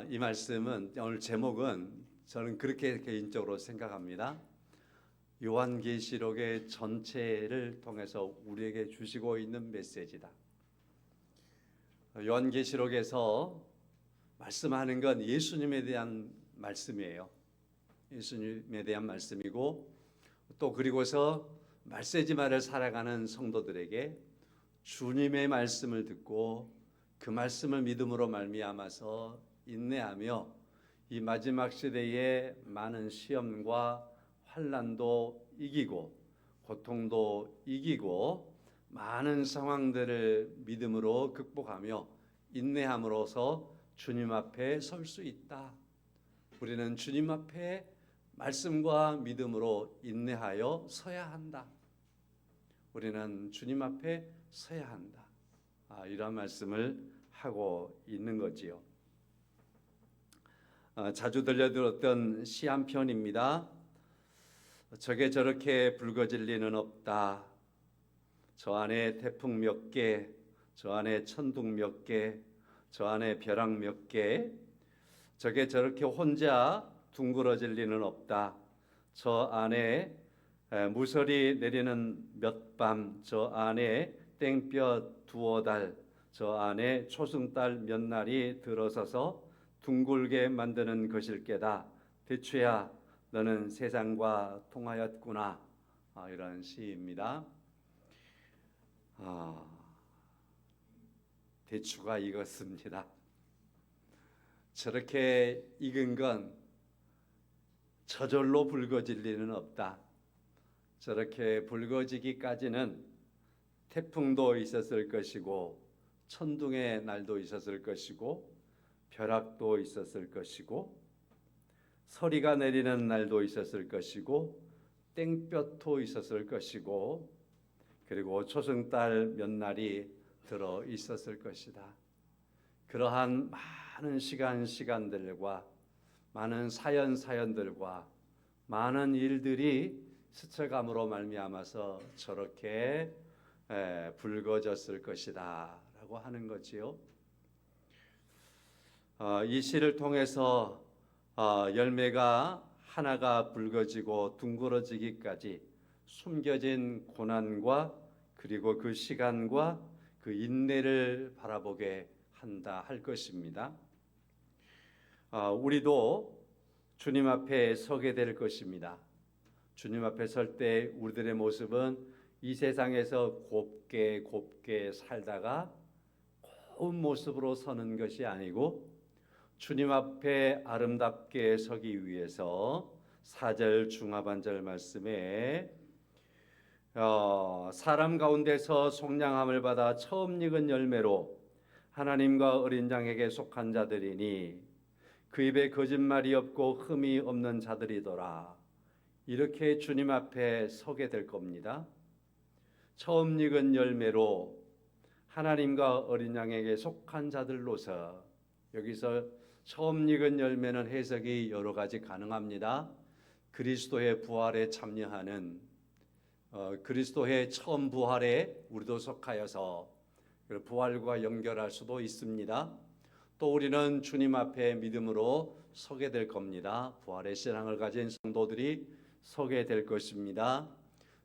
이 말씀은 오늘 제목은 저는 그렇게 개인적으로 생각합니다. 요한계시록의 전체를 통해서 우리에게 주시고 있는 메시지다. 요한계시록에서 말씀하는 건 예수님에 대한 말씀이에요. 예수님에 대한 말씀이고 또 그리고서 말세지마를 살아가는 성도들에게 주님의 말씀을 듣고 그 말씀을 믿음으로 말미암아서 인내하며 이 마지막 시대의 많은 시험과 환난도 이기고 고통도 이기고 많은 상황들을 믿음으로 극복하며 인내함으로써 주님 앞에 설 수 있다. 우리는 주님 앞에 말씀과 믿음으로 인내하여 서야 한다. 우리는 주님 앞에 서야 한다. 이런 말씀을 하고 있는 거지요. 자주 들려들었던 시 한 편입니다. 저게 저렇게 붉어질 리는 없다. 저 안에 태풍 몇 개, 저 안에 천둥 몇 개, 저 안에 벼락 몇 개, 저게 저렇게 혼자 둥그러질 리는 없다. 저 안에 무설이 내리는 몇 밤, 저 안에 땡볕 두어 달, 저 안에 초승달 몇 날이 들어서서 둥글게 만드는 것일 게다. 대추야, 너는 세상과 통하였구나. 이런 시입니다. 대추가 익었습니다. 저렇게 익은 건 저절로 붉어질 리는 없다. 저렇게 붉어지기까지는 태풍도 있었을 것이고 천둥의 날도 있었을 것이고 벼락도 있었을 것이고 서리가 내리는 날도 있었을 것이고 땡볕도 있었을 것이고 그리고 초승달 몇 날이 들어 있었을 것이다. 그러한 많은 시간들과 많은 사연들과 많은 일들이 스쳐감으로 말미암아서 저렇게 붉어졌을 것이다 라고 하는 거지요. 이 시를 통해서 열매가 하나가 붉어지고 둥그러지기까지 숨겨진 고난과 그리고 그 시간과 그 인내를 바라보게 한다 할 것입니다. 우리도 주님 앞에 서게 될 것입니다. 주님 앞에 설 때 우리들의 모습은 이 세상에서 곱게 살다가 고운 모습으로 서는 것이 아니고 주님 앞에 아름답게 서기 위해서 4절 중하반절 말씀에 사람 가운데서 속량함을 받아 처음 익은 열매로 하나님과 어린 양에게 속한 자들이니 그 입에 거짓말이 없고 흠이 없는 자들이더라. 이렇게 주님 앞에 서게 될 겁니다. 처음 익은 열매로 하나님과 어린 양에게 속한 자들로서 여기서 처음 익은 열매는 해석이 여러 가지 가능합니다. 그리스도의 부활에 참여하는 그리스도의 처음 부활에 우리도 속하여서 부활과 연결할 수도 있습니다. 또 우리는 주님 앞에 믿음으로 서게 될 겁니다. 부활의 신앙을 가진 성도들이 서게 될 것입니다.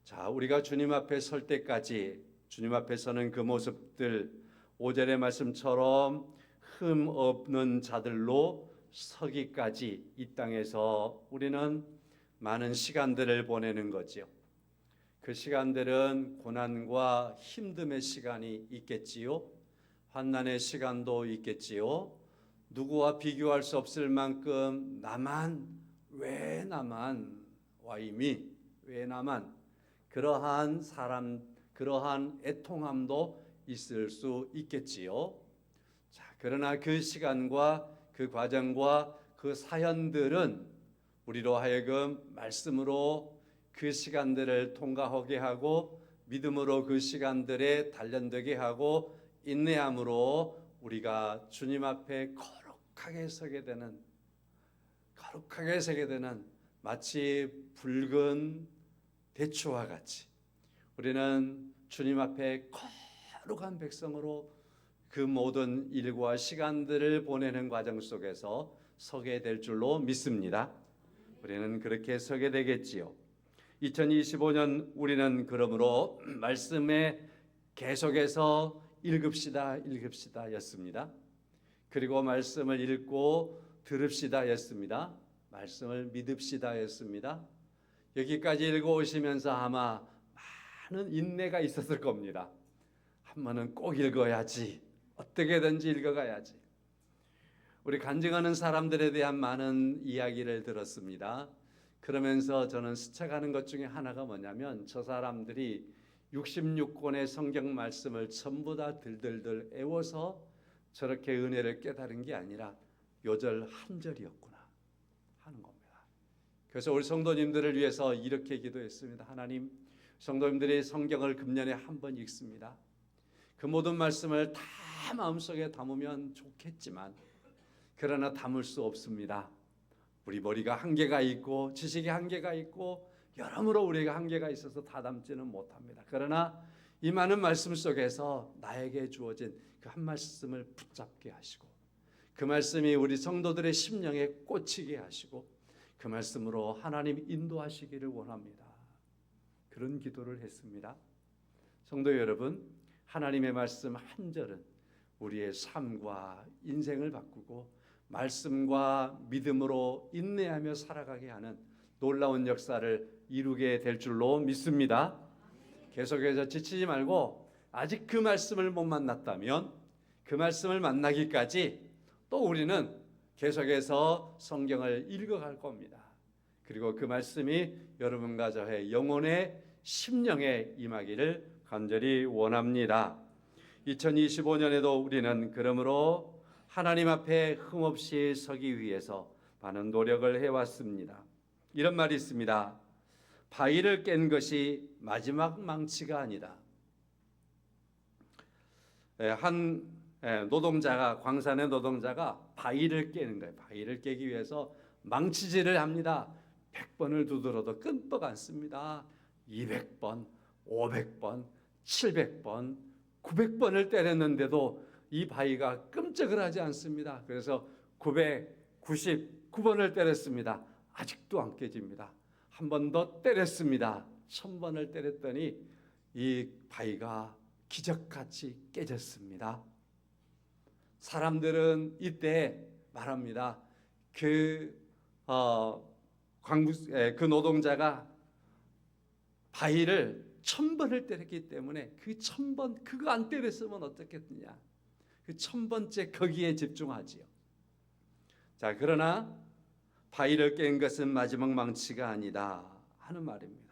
자, 우리가 주님 앞에 설 때까지 주님 앞에 서는 그 모습들 5절의 말씀처럼 흠 없는 자들로 서기까지 이 땅에서 우리는 많은 시간들을 보내는 거지요. 그 시간들은 고난과 힘듦의 시간이 있겠지요. 환난의 시간도 있겠지요. 누구와 비교할 수 없을 만큼 왜 나만 와이미 왜 나만 그러한 사람 그러한 애통함도 있을 수 있겠지요. 자, 그러나 그 시간과 그 과정과 그 사연들은 우리로 하여금 말씀으로 그 시간들을 통과하게 하고 믿음으로 그 시간들에 단련되게 하고 인내함으로 우리가 주님 앞에 거룩하게 서게 되는 마치 붉은 대추와 같이 우리는 주님 앞에 거룩한 백성으로 그 모든 일과 시간들을 보내는 과정 속에서 서게 될 줄로 믿습니다. 우리는 그렇게 서게 되겠지요. 2025년 우리는 그러므로 말씀에 계속해서 읽읍시다 였습니다. 그리고 말씀을 읽고 들읍시다 였습니다. 말씀을 믿읍시다 였습니다. 여기까지 읽어오시면서 아마 많은 인내가 있었을 겁니다. 한 번은 꼭 읽어야지, 어떻게든지 읽어가야지. 우리 간증하는 사람들에 대한 많은 이야기를 들었습니다. 그러면서 저는 스쳐가는 것 중에 하나가 뭐냐면 저 사람들이 66권의 성경 말씀을 전부 다 들들들 애워서 저렇게 은혜를 깨달은 게 아니라 요절 한 절이었구나 하는 겁니다. 그래서 우리 성도님들을 위해서 이렇게 기도했습니다. 하나님, 성도님들이 성경을 금년에 한 번 읽습니다. 그 모든 말씀을 다 마음속에 담으면 좋겠지만 그러나 담을 수 없습니다. 우리 머리가 한계가 있고 지식이 한계가 있고 여러모로 우리가 한계가 있어서 다 담지는 못합니다. 그러나 이 많은 말씀 속에서 나에게 주어진 그 한 말씀을 붙잡게 하시고 그 말씀이 우리 성도들의 심령에 꽂히게 하시고 그 말씀으로 하나님 인도하시기를 원합니다. 그런 기도를 했습니다. 성도 여러분, 하나님의 말씀 한 절은 우리의 삶과 인생을 바꾸고 말씀과 믿음으로 인내하며 살아가게 하는 놀라운 역사를 이루게 될 줄로 믿습니다. 계속해서 지치지 말고 아직 그 말씀을 못 만났다면 그 말씀을 만나기까지 또 우리는 계속해서 성경을 읽어갈 겁니다. 그리고 그 말씀이 여러분과 저의 영혼의 심령에 임하기를 간절히 원합니다. 2025년에도 우리는 그러므로 하나님 앞에 흠없이 서기 위해서 많은 노력을 해왔습니다. 이런 말이 있습니다. 바위를 깬 것이 마지막 망치가 아니다. 한 노동자가, 광산의 노동자가 바위를 깨는 거예요. 바위를 깨기 위해서 망치질을 합니다. 100번을 두드려도 끈뻑 않습니다. 200번, 500번, 700번, 900번을 때렸는데도 이 바위가 끔찍을 하지 않습니다. 그래서 999번을 때렸습니다. 아직도 안 깨집니다. 한 번 더 때렸습니다. 1000번을 때렸더니 이 바위가 기적같이 깨졌습니다. 사람들은 이때 말합니다. 그 노동자가 바위를 1000번을 때렸기 때문에 그 1000번 그거 안 때렸으면 어떻겠느냐. 그 1000번째 거기에 집중하지요. 자, 그러나 바위를 깬 것은 마지막 망치가 아니다 하는 말입니다.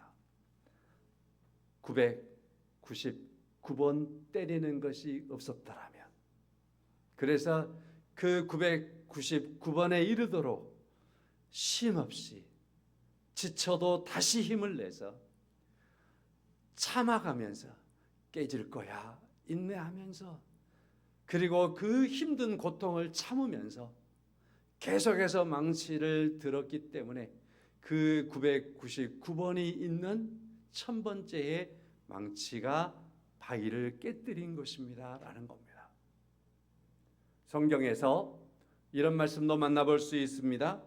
999번 때리는 것이 없었더라면, 그래서 그 999번에 이르도록 쉼없이 지쳐도 다시 힘을 내서 참아가면서 깨질 거야 인내하면서, 그리고 그 힘든 고통을 참으면서 계속해서 망치를 들었기 때문에 그 999번이 있는 1000번째의 망치가 바위를 깨뜨린 것입니다 라는 겁니다. 성경에서 이런 말씀도 만나볼 수 있습니다.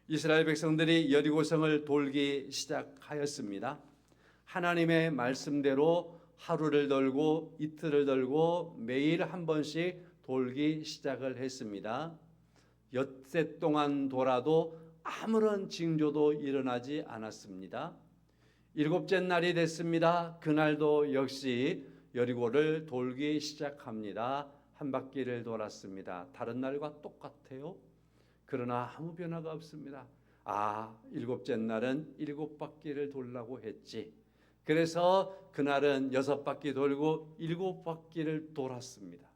이스라엘 백성들이 여리고성을 돌기 시작하였습니다. 하나님의 말씀대로 하루를 돌고 이틀을 돌고 매일 한 번씩 돌기 시작을 했습니다. 엿새 동안 돌아도 아무런 징조도 일어나지 않았습니다. 7째 날이 됐습니다. 그날도 역시 여리고를 돌기 시작합니다. 한 바퀴를 돌았습니다. 다른 날과 똑같아요. 그러나 아무 변화가 없습니다. 7째 날은 7바퀴를 돌라고 했지. 그래서 그날은 6바퀴 돌고 7바퀴를 돌았습니다.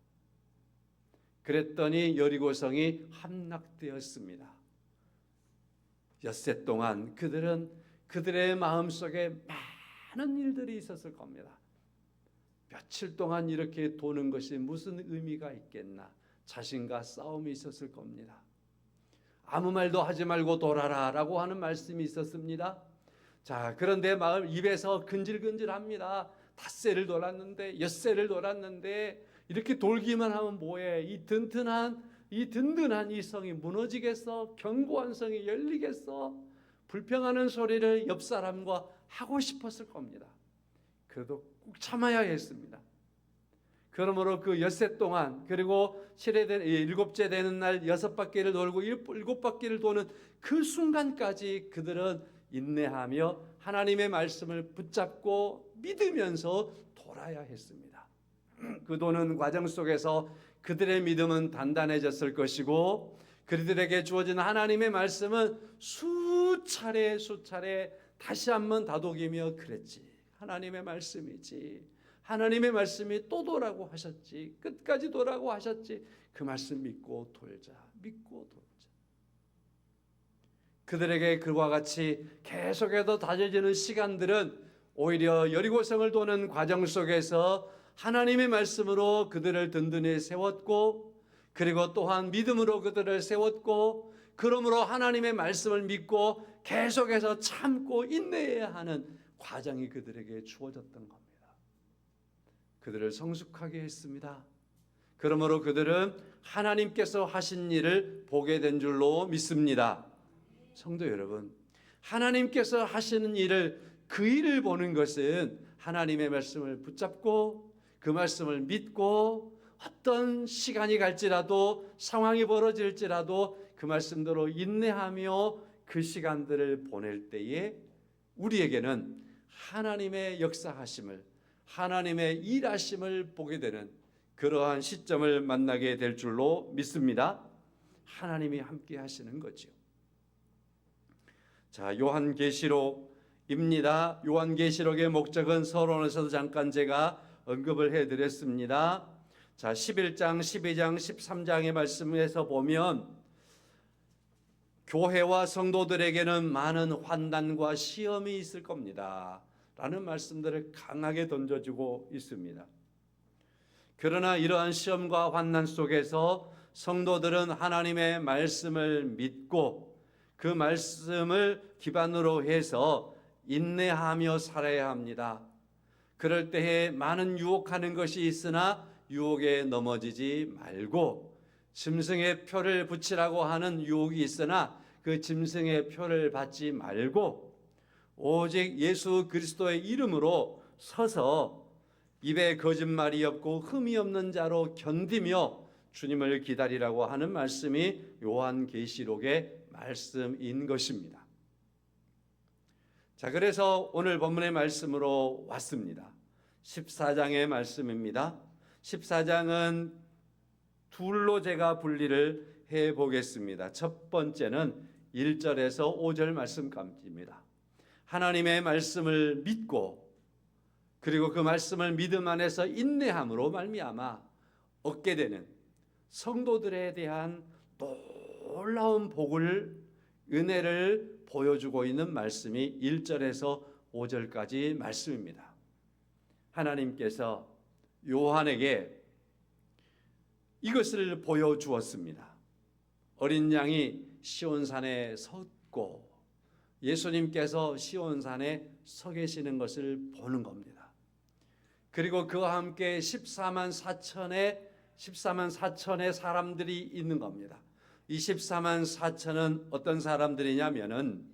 그랬더니 여리고성이 함락되었습니다. 엿새 동안 그들의 마음속에 많은 일들이 있었을 겁니다. 며칠 동안 이렇게 도는 것이 무슨 의미가 있겠나. 자신과 싸움이 있었을 겁니다. 아무 말도 하지 말고 돌아라 라고 하는 말씀이 있었습니다. 자, 그런데 마음 입에서 근질근질합니다. 닷새를 돌았는데 엿새를 돌았는데 이렇게 돌기만 하면 뭐해? 이 든든한 이 성이 무너지겠어? 견고한 성이 열리겠어? 불평하는 소리를 옆 사람과 하고 싶었을 겁니다. 그래도 꼭 참아야 했습니다. 그러므로 그 엿새 동안, 그리고 일곱째 되는 날 6바퀴를 돌고 7바퀴를 도는 그 순간까지 그들은 인내하며 하나님의 말씀을 붙잡고 믿으면서 돌아야 했습니다. 그 도는 과정 속에서 그들의 믿음은 단단해졌을 것이고, 그들에게 주어진 하나님의 말씀은 수차례 다시 한번 다독이며 그랬지. 하나님의 말씀이지. 하나님의 말씀이 또 도라고 하셨지. 끝까지 도라고 하셨지. 그 말씀 믿고 돌자. 믿고 돌자. 그들에게 그와 같이 계속해서 다져지는 시간들은 오히려 여리고성을 도는 과정 속에서 하나님의 말씀으로 그들을 든든히 세웠고, 그리고 또한 믿음으로 그들을 세웠고, 그러므로 하나님의 말씀을 믿고 계속해서 참고 인내해야 하는 과정이 그들에게 주어졌던 겁니다. 그들을 성숙하게 했습니다. 그러므로 그들은 하나님께서 하신 일을 보게 된 줄로 믿습니다. 성도 여러분, 하나님께서 하시는 일을, 그 일을 보는 것은 하나님의 말씀을 붙잡고 그 말씀을 믿고 어떤 시간이 갈지라도, 상황이 벌어질지라도 그 말씀대로 인내하며 그 시간들을 보낼 때에 우리에게는 하나님의 역사하심을, 하나님의 일하심을 보게 되는 그러한 시점을 만나게 될 줄로 믿습니다. 하나님이 함께 하시는 거죠. 자, 요한계시록입니다. 요한계시록의 목적은 서론에서도 잠깐 제가 언급을 해드렸습니다. 자, 11장, 12장, 13장의 말씀에서 보면 교회와 성도들에게는 많은 환난과 시험이 있을 겁니다 라는 말씀들을 강하게 던져주고 있습니다. 그러나 이러한 시험과 환난 속에서 성도들은 하나님의 말씀을 믿고 그 말씀을 기반으로 해서 인내하며 살아야 합니다. 그럴 때에 많은 유혹하는 것이 있으나 유혹에 넘어지지 말고, 짐승의 표를 붙이라고 하는 유혹이 있으나 그 짐승의 표를 받지 말고 오직 예수 그리스도의 이름으로 서서 입에 거짓말이 없고 흠이 없는 자로 견디며 주님을 기다리라고 하는 말씀이 요한계시록의 말씀인 것입니다. 자, 그래서 오늘 본문의 말씀으로 왔습니다. 14장의 말씀입니다. 14장은 둘로 제가 분리를 해보겠습니다. 첫 번째는 1절에서 5절 말씀까지입니다. 하나님의 말씀을 믿고, 그리고 그 말씀을 믿음 안에서 인내함으로 말미암아 얻게 되는 성도들에 대한 놀라운 복을, 은혜를 보여주고 있는 말씀이 1절에서 5절까지 말씀입니다. 하나님께서 요한에게 이것을 보여주었습니다. 어린 양이 시온산에 섰고 예수님께서 시온산에 서 계시는 것을 보는 겁니다. 그리고 그와 함께 14만 4천의 사람들이 있는 겁니다. 이 14만 4천은 어떤 사람들이냐면은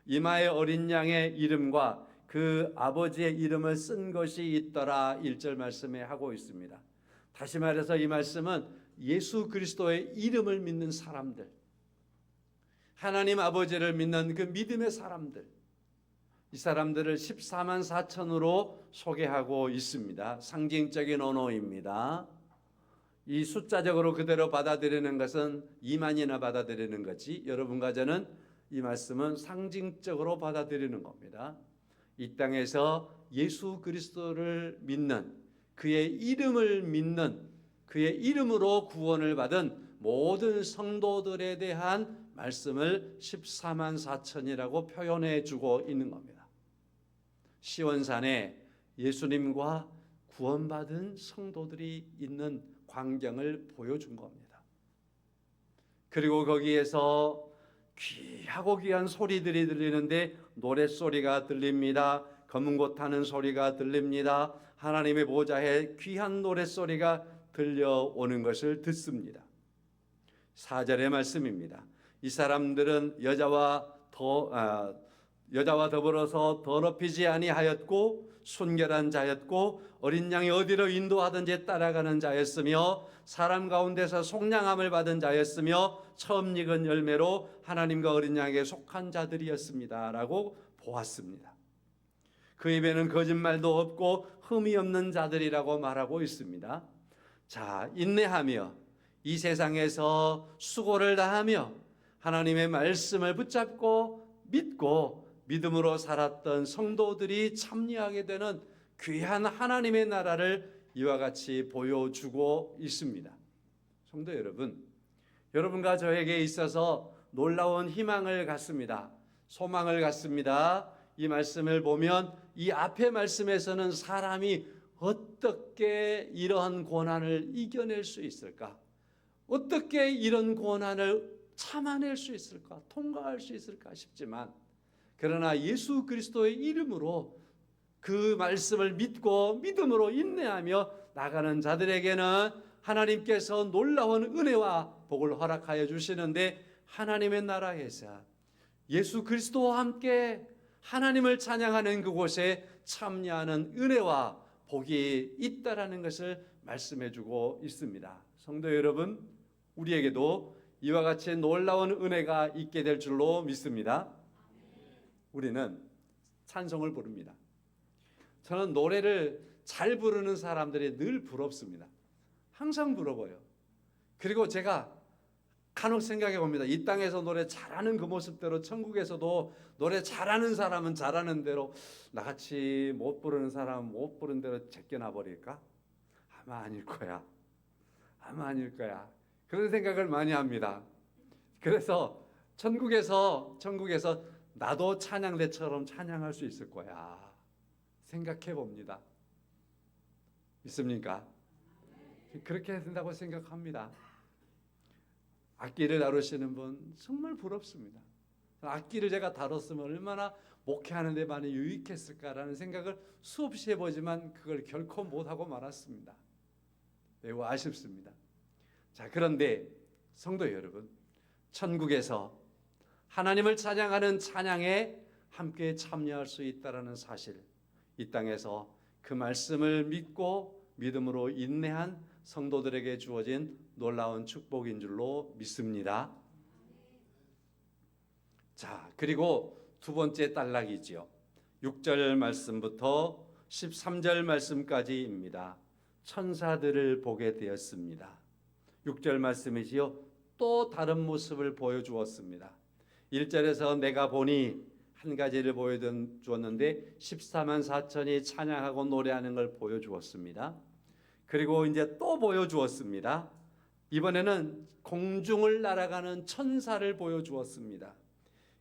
이마에 어린 양의 이름과 그 아버지의 이름을 쓴 것이 있더라 1절 말씀에 하고 있습니다. 다시 말해서 이 말씀은 예수 그리스도의 이름을 믿는 사람들, 하나님 아버지를 믿는 그 믿음의 사람들, 이 사람들을 14만 4천으로 소개하고 있습니다. 상징적인 언어입니다. 이 숫자적으로 그대로 받아들이는 것은 2만이나 받아들이는 거지, 여러분과 저는 이 말씀은 상징적으로 받아들이는 겁니다. 이 땅에서 예수 그리스도를 믿는, 그의 이름을 믿는, 그의 이름으로 구원을 받은 모든 성도들에 대한 말씀을 14만 4천이라고 표현해 주고 있는 겁니다. 시온산에 예수님과 구원받은 성도들이 있는 광경을 보여준 겁니다. 그리고 거기에서 귀하고 귀한 소리들이 들리는데 노랫소리가 들립니다. 검은 고 타는 소리가 들립니다. 하나님의 보좌에 귀한 노랫소리가 들려오는 것을 듣습니다. 4절의 말씀입니다. 이 사람들은 여자와 더불어서 더럽히지 아니하였고 순결한 자였고 어린 양이 어디로 인도하든지 따라가는 자였으며 사람 가운데서 속량함을 받은 자였으며 처음 익은 열매로 하나님과 어린 양에게 속한 자들이었습니다 라고 보았습니다. 그 입에는 거짓말도 없고 흠이 없는 자들이라고 말하고 있습니다. 자, 인내하며 이 세상에서 수고를 다하며 하나님의 말씀을 붙잡고 믿고 믿음으로 살았던 성도들이 참여하게 되는 귀한 하나님의 나라를 이와 같이 보여주고 있습니다. 성도 여러분, 여러분과 저에게 있어서 놀라운 희망을 갖습니다. 소망을 갖습니다. 이 말씀을 보면 이 앞의 말씀에서는 사람이 어떻게 이러한 고난을 이겨낼 수 있을까? 어떻게 이런 고난을 참아낼 수 있을까? 통과할 수 있을까 싶지만, 그러나 예수 그리스도의 이름으로 그 말씀을 믿고 믿음으로 인내하며 나가는 자들에게는 하나님께서 놀라운 은혜와 복을 허락하여 주시는데, 하나님의 나라에서 예수 그리스도와 함께 하나님을 찬양하는 그곳에 참여하는 은혜와 복이 있다라는 것을 말씀해 주고 있습니다. 성도 여러분, 우리에게도 이와 같이 놀라운 은혜가 있게 될 줄로 믿습니다. 우리는 찬송을 부릅니다. 저는 노래를 잘 부르는 사람들이 늘 부럽습니다. 항상 부러워요. 그리고 제가 간혹 생각해 봅니다. 이 땅에서 노래 잘하는 그 모습대로 천국에서도 노래 잘하는 사람은 잘하는 대로 나같이 못 부르는 사람은 못 부르는 대로 제껴놔 버릴까? 아마 아닐 거야. 아마 아닐 거야. 그런 생각을 많이 합니다. 그래서 천국에서 나도 찬양대처럼 찬양할 수 있을 거야 생각해 봅니다. 믿습니까? 그렇게 해야 된다고 생각합니다. 악기를 다루시는 분 정말 부럽습니다. 악기를 제가 다뤘으면 얼마나 목회하는 데 많이 유익했을까라는 생각을 수없이 해보지만 그걸 결코 못하고 말았습니다. 매우 아쉽습니다. 자, 그런데 성도 여러분, 천국에서 하나님을 찬양하는 찬양에 함께 참여할 수 있다는 사실, 이 땅에서 그 말씀을 믿고 믿음으로 인내한 성도들에게 주어진 놀라운 축복인 줄로 믿습니다. 자, 그리고 두 번째 단락이지요. 6절 말씀부터 13절 말씀까지입니다. 천사들을 보게 되었습니다. 6절 말씀이지요. 또 다른 모습을 보여주었습니다. 1절에서 내가 보니 한 가지를 보여주었는데 14만 4천이 찬양하고 노래하는 걸 보여주었습니다. 그리고 이제 또 보여주었습니다. 이번에는 공중을 날아가는 천사를 보여주었습니다.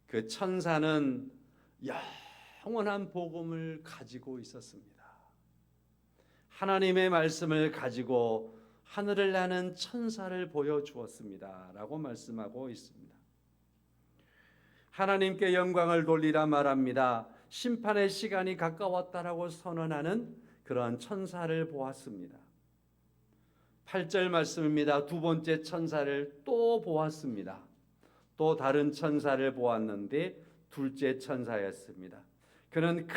그 천사는 영원한 복음을 가지고 있었습니다. 하나님의 말씀을 가지고 하늘을 나는 천사를 보여주었습니다 라고 말씀하고 있습니다. 하나님께 영광을 돌리라 말합니다. 심판의 시간이 가까웠다라고 선언하는 그러한 천사를 보았습니다. 8절 말씀입니다. 두 번째 천사를 또 보았습니다. 또 다른 천사를 보았는데 둘째 천사였습니다. 그는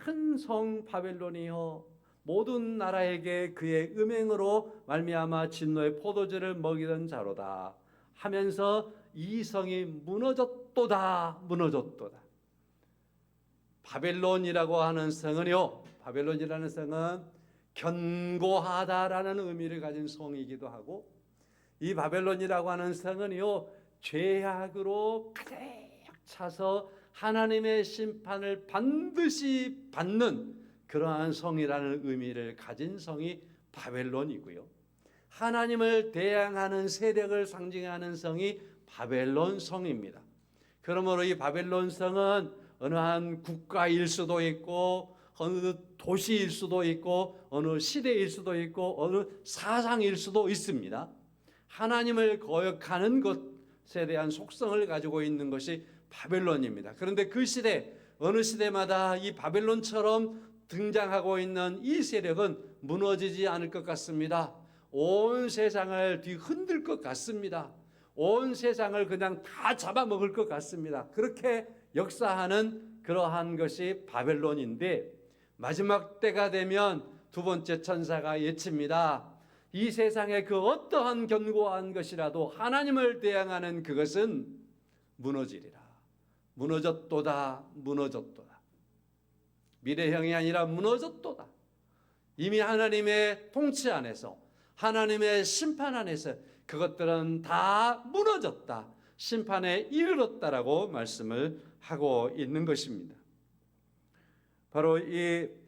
큰 성 바벨론이여 모든 나라에게 그의 음행으로 말미암아 진노의 포도주를 먹이던 자로다 하면서 이 성이 무너졌도다. 바벨론이라고 하는 성은요, 바벨론이라는 성은 견고하다라는 의미를 가진 성이기도 하고, 이 바벨론이라고 하는 성은요, 죄악으로 가득 차서 하나님의 심판을 반드시 받는 그러한 성이라는 의미를 가진 성이 바벨론이고요, 하나님을 대항하는 세력을 상징하는 성이 바벨론 성입니다. 그러므로 이 바벨론 성은 어느 한 국가일 수도 있고 어느 도시일 수도 있고 어느 시대일 수도 있고 어느 사상일 수도 있습니다. 하나님을 거역하는 것에 대한 속성을 가지고 있는 것이 바벨론입니다. 그런데 그 시대, 어느 시대마다 이 바벨론처럼 등장하고 있는 이 세력은 무너지지 않을 것 같습니다. 온 세상을 뒤흔들 것 같습니다. 온 세상을 그냥 다 잡아먹을 것 같습니다. 그렇게 역사하는 그러한 것이 바벨론인데, 마지막 때가 되면 두 번째 천사가 외칩니다. 이 세상의 그 어떠한 견고한 것이라도 하나님을 대항하는 그것은 무너지리라. 무너졌도다, 무너졌도다. 미래형이 아니라 무너졌도다. 이미 하나님의 통치 안에서, 하나님의 심판 안에서 그것들은 다 무너졌다, 심판에 이르렀다라고 말씀을 하고 있는 것입니다. 바로 이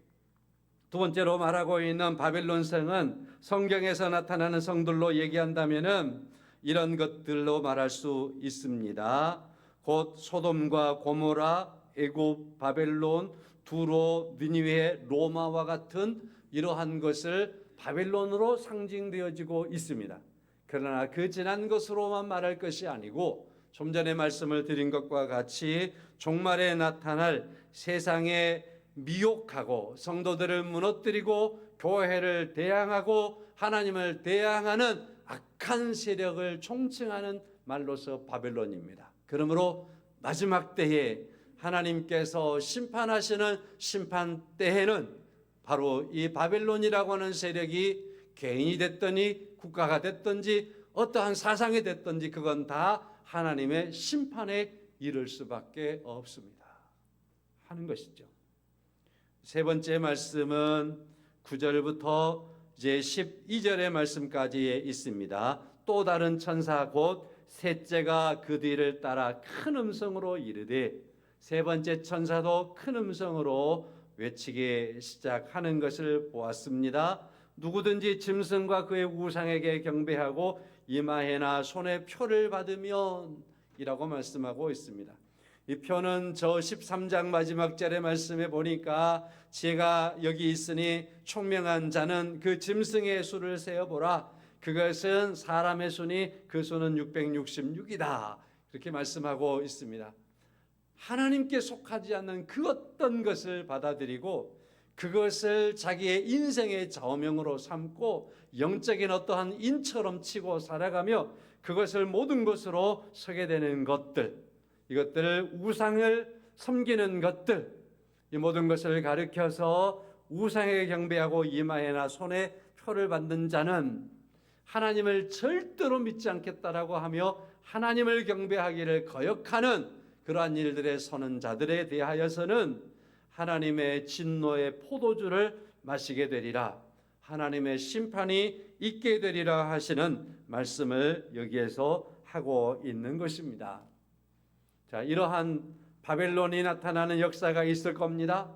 두 번째로 말하고 있는 바벨론 성은 성경에서 나타나는 성들로 얘기한다면은 이런 것들로 말할 수 있습니다. 곧 소돔과 고모라, 애굽, 바벨론, 두로, 니느웨, 로마와 같은 이러한 것을 바벨론으로 상징되어지고 있습니다. 그러나 그 지난 것으로만 말할 것이 아니고 좀 전에 말씀을 드린 것과 같이 종말에 나타날 세상에 미혹하고 성도들을 무너뜨리고 교회를 대항하고 하나님을 대항하는 악한 세력을 총칭하는 말로서 바벨론입니다. 그러므로 마지막 때에 하나님께서 심판하시는 심판 때에는 바로 이 바벨론이라고 하는 세력이 개인이 됐더니 국가가 됐든지 어떠한 사상이 됐든지 그건 다 하나님의 심판에 이를 수밖에 없습니다 하는 것이죠. 세 번째 말씀은 9절부터 이제 12절의 말씀까지 있습니다. 또 다른 천사 곧 셋째가 그 뒤를 따라 큰 음성으로 이르되, 세 번째 천사도 큰 음성으로 외치기 시작하는 것을 보았습니다. 누구든지 짐승과 그의 우상에게 경배하고 이마에나 손에 표를 받으면 이라고 말씀하고 있습니다. 이 표는 저 13장 마지막 절의 말씀에 보니까 제가 여기 있으니 총명한 자는 그 짐승의 수를 세어보라. 그것은 사람의 수니 그 수는 666이다. 이렇게 말씀하고 있습니다. 하나님께 속하지 않는 그 어떤 것을 받아들이고 그것을 자기의 인생의 좌우명으로 삼고 영적인 어떠한 인처럼 치고 살아가며 그것을 모든 것으로 서게 되는 것들, 이것들을 우상을 섬기는 것들, 이 모든 것을 가리켜서 우상에게 경배하고 이마에나 손에 표를 받는 자는 하나님을 절대로 믿지 않겠다라고 하며 하나님을 경배하기를 거역하는 그러한 일들에 서는 자들에 대하여서는 하나님의 진노의 포도주를 마시게 되리라, 하나님의 심판이 있게 되리라 하시는 말씀을 여기에서 하고 있는 것입니다. 자, 이러한 바벨론이 나타나는 역사가 있을 겁니다.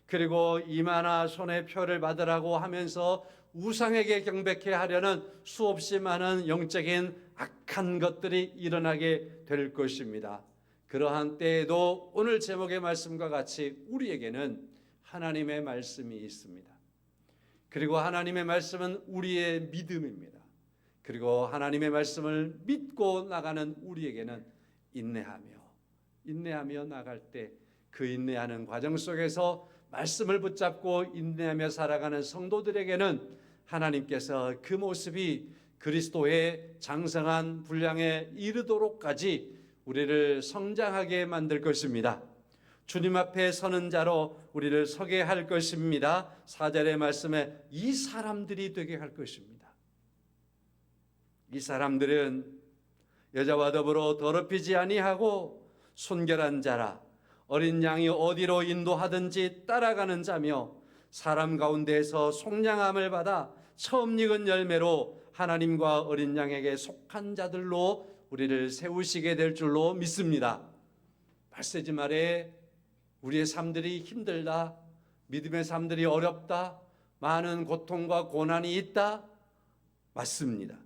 그리고 이마나 손에 표를 받으라고 하면서 우상에게 경배케 하려는 수없이 많은 영적인 악한 것들이 일어나게 될 것입니다. 그러한 때에도 오늘 제목의 말씀과 같이 우리에게는 하나님의 말씀이 있습니다. 그리고 하나님의 말씀은 우리의 믿음입니다. 그리고 하나님의 말씀을 믿고 나가는 우리에게는 인내하며 나갈 때 그 인내하는 과정 속에서 말씀을 붙잡고 인내하며 살아가는 성도들에게는 하나님께서 그 모습이 그리스도의 장성한 분량에 이르도록까지 우리를 성장하게 만들 것입니다. 주님 앞에 서는 자로 우리를 서게 할 것입니다. 4절의 말씀에 이 사람들이 되게 할 것입니다. 이 사람들은 여자와 더불어 더럽히지 아니하고 순결한 자라, 어린 양이 어디로 인도하든지 따라가는 자며 사람 가운데에서 속량함을 받아 처음 익은 열매로 하나님과 어린 양에게 속한 자들로 우리를 세우시게 될 줄로 믿습니다. 8세지 말에 우리의 삶들이 힘들다, 믿음의 삶들이 어렵다, 많은 고통과 고난이 있다, 맞습니다.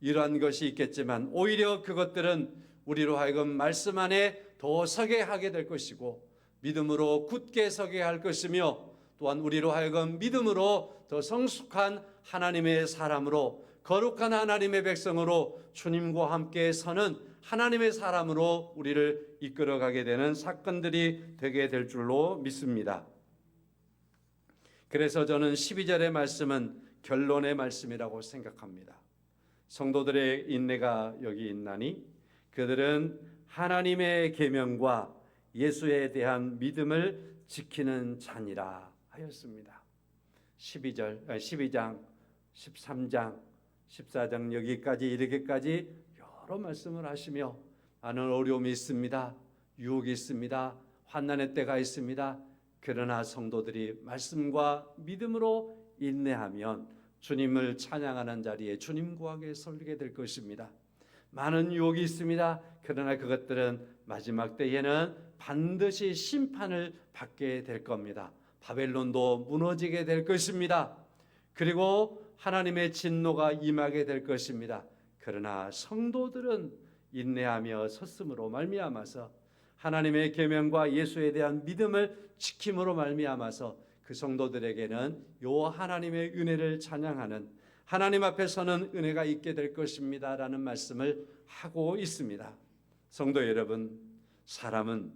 이러한 것이 있겠지만 오히려 그것들은 우리로 하여금 말씀 안에 더 서게 하게 될 것이고 믿음으로 굳게 서게 할 것이며 또한 우리로 하여금 믿음으로 더 성숙한 하나님의 사람으로 거룩한 하나님의 백성으로 주님과 함께 서는 하나님의 사람으로 우리를 이끌어가게 되는 사건들이 되게 될 줄로 믿습니다. 그래서 저는 12절의 말씀은 결론의 말씀이라고 생각합니다. 성도들의 인내가 여기 있나니 그들은 하나님의 계명과 예수에 대한 믿음을 지키는 자니라 하였습니다. 12장, 13장, 14장 여기까지 이렇게까지 여러 말씀을 하시며 많은 어려움이 있습니다. 유혹이 있습니다. 환난의 때가 있습니다. 그러나 성도들이 말씀과 믿음으로 인내하면 주님을 찬양하는 자리에 주님 구하게 설리게 될 것입니다. 많은 유혹이 있습니다. 그러나 그것들은 마지막 때에는 반드시 심판을 받게 될 겁니다. 바벨론도 무너지게 될 것입니다. 그리고 하나님의 진노가 임하게 될 것입니다. 그러나 성도들은 인내하며 섰음으로 말미암아서 하나님의 계명과 예수에 대한 믿음을 지킴으로 말미암아서 그 성도들에게는 요 하나님의 은혜를 찬양하는 하나님 앞에 서는 은혜가 있게 될 것입니다라는 말씀을 하고 있습니다. 성도 여러분, 사람은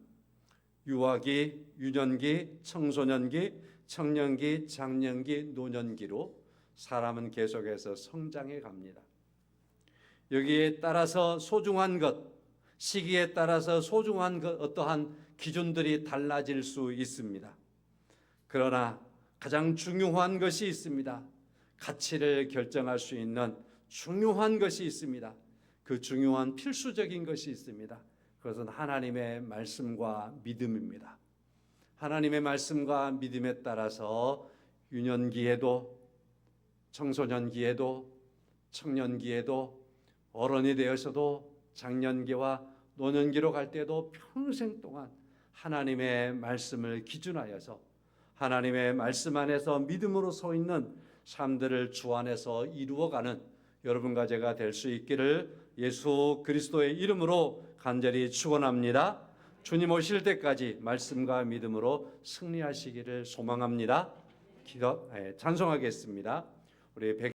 유아기, 유년기, 청소년기, 청년기, 장년기, 노년기로 사람은 계속해서 성장해 갑니다. 여기에 따라서 소중한 것, 시기에 따라서 소중한 것, 어떠한 기준들이 달라질 수 있습니다. 그러나 가장 중요한 것이 있습니다. 가치를 결정할 수 있는 중요한 것이 있습니다. 그 중요한 필수적인 것이 있습니다. 그것은 하나님의 말씀과 믿음입니다. 하나님의 말씀과 믿음에 따라서 유년기에도 청소년기에도 청년기에도 어른이 되어서도 장년기와 노년기로 갈 때도 평생 동안 하나님의 말씀을 기준하여서 하나님의 말씀 안에서 믿음으로 서 있는 삶들을 주 안에서 이루어가는 여러분과 제가 될 수 있기를 예수 그리스도의 이름으로 간절히 축원합니다. 주님 오실 때까지 말씀과 믿음으로 승리하시기를 소망합니다. 찬송하겠습니다. 우리